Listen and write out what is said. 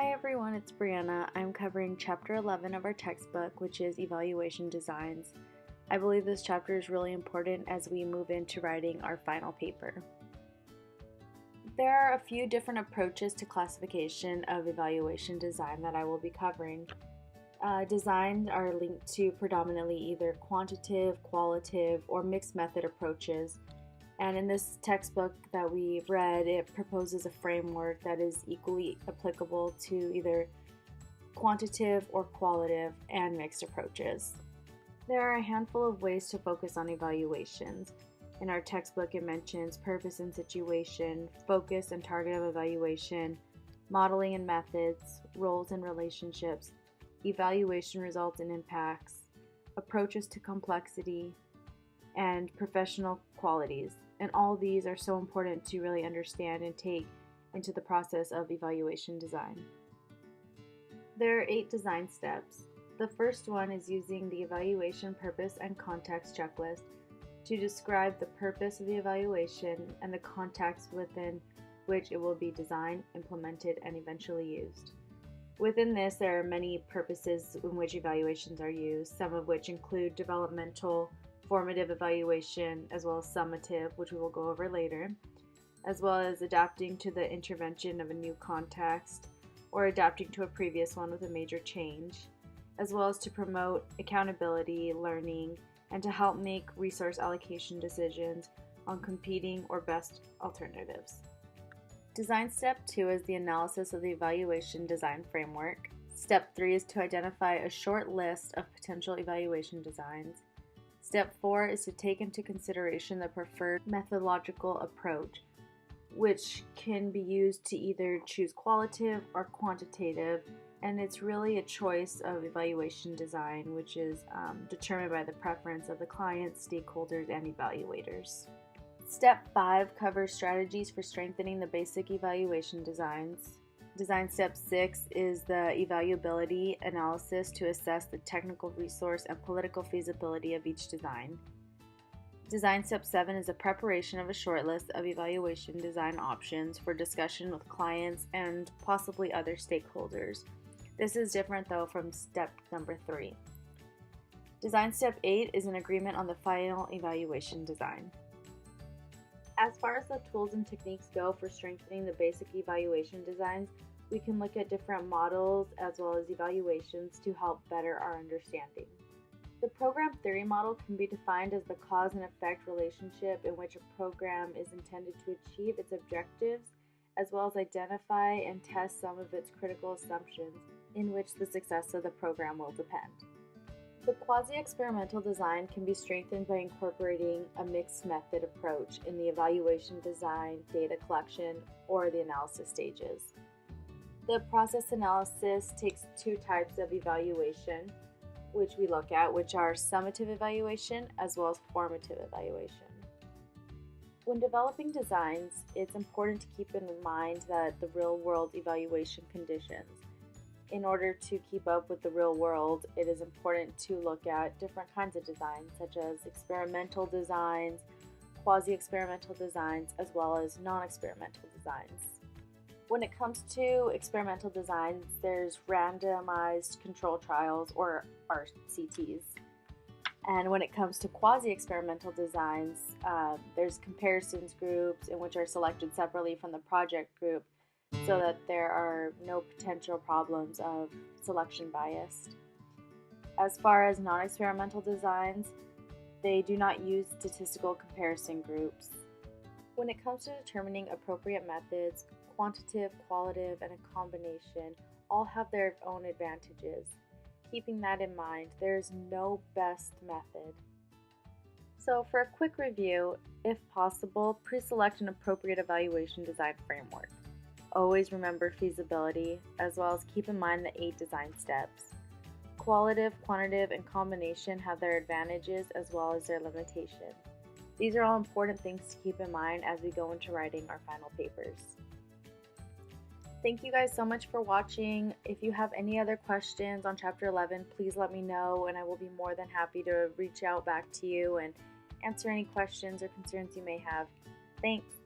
Hi everyone, it's Brianna. I'm covering Chapter 11 of our textbook, which is Evaluation Designs. I believe this chapter is really important as we move into writing our final paper. There are a few different approaches to classification of evaluation design that I will be covering. Designs are linked to predominantly either quantitative, qualitative, or mixed method approaches. And in this textbook that we've read, it proposes a framework that is equally applicable to either quantitative or qualitative and mixed approaches. There are a handful of ways to focus on evaluations. In our textbook, it mentions purpose and situation, focus and target of evaluation, modeling and methods, roles and relationships, evaluation results and impacts, approaches to complexity, and professional qualities. And all these are so important to really understand and take into the process of evaluation design. There are 8 design steps. The first one is using the evaluation purpose and context checklist to describe the purpose of the evaluation and the context within which it will be designed, implemented, and eventually used. Within this, there are many purposes in which evaluations are used, some of which include developmental, formative evaluation, as well as summative, which we will go over later, as well as adapting to the intervention of a new context or adapting to a previous one with a major change, as well as to promote accountability, learning, and to help make resource allocation decisions on competing or best alternatives. Design step 2 is the analysis of the evaluation design framework. Step 3 is to identify a short list of potential evaluation designs. Step 4 is to take into consideration the preferred methodological approach, which can be used to either choose qualitative or quantitative, and it's really a choice of evaluation design, which is determined by the preference of the clients, stakeholders, and evaluators. Step 5 covers strategies for strengthening the basic evaluation designs. Design step 6 is the evaluability analysis to assess the technical resource and political feasibility of each design. Design step 7 is the preparation of a shortlist of evaluation design options for discussion with clients and possibly other stakeholders. This is different though from step number 3. Design step 8 is an agreement on the final evaluation design. As far as the tools and techniques go for strengthening the basic evaluation designs, we can look at different models as well as evaluations to help better our understanding. The program theory model can be defined as the cause and effect relationship in which a program is intended to achieve its objectives, as well as identify and test some of its critical assumptions in which the success of the program will depend. The quasi-experimental design can be strengthened by incorporating a mixed method approach in the evaluation design, data collection, or the analysis stages. The process analysis takes 2 types of evaluation, which we look at, which are summative evaluation as well as formative evaluation. When developing designs, it's important to keep in mind that the real-world evaluation conditions. In order to keep up with the real world, it is important to look at different kinds of designs, such as experimental designs, quasi-experimental designs, as well as non-experimental designs. When it comes to experimental designs, there's randomized control trials, or RCTs. And when it comes to quasi-experimental designs, there's comparisons groups in which are selected separately from the project group so that there are no potential problems of selection bias. As far as non-experimental designs, they do not use statistical comparison groups. When it comes to determining appropriate methods, quantitative, qualitative, and a combination all have their own advantages. Keeping that in mind, there is no best method. So for a quick review, if possible, pre-select an appropriate evaluation design framework. Always remember feasibility, as well as keep in mind the 8 design steps. Qualitative, quantitative, and combination have their advantages as well as their limitations. These are all important things to keep in mind as we go into writing our final papers. Thank you guys so much for watching. If you have any other questions on Chapter 11, please let me know, and I will be more than happy to reach out back to you and answer any questions or concerns you may have. Thanks.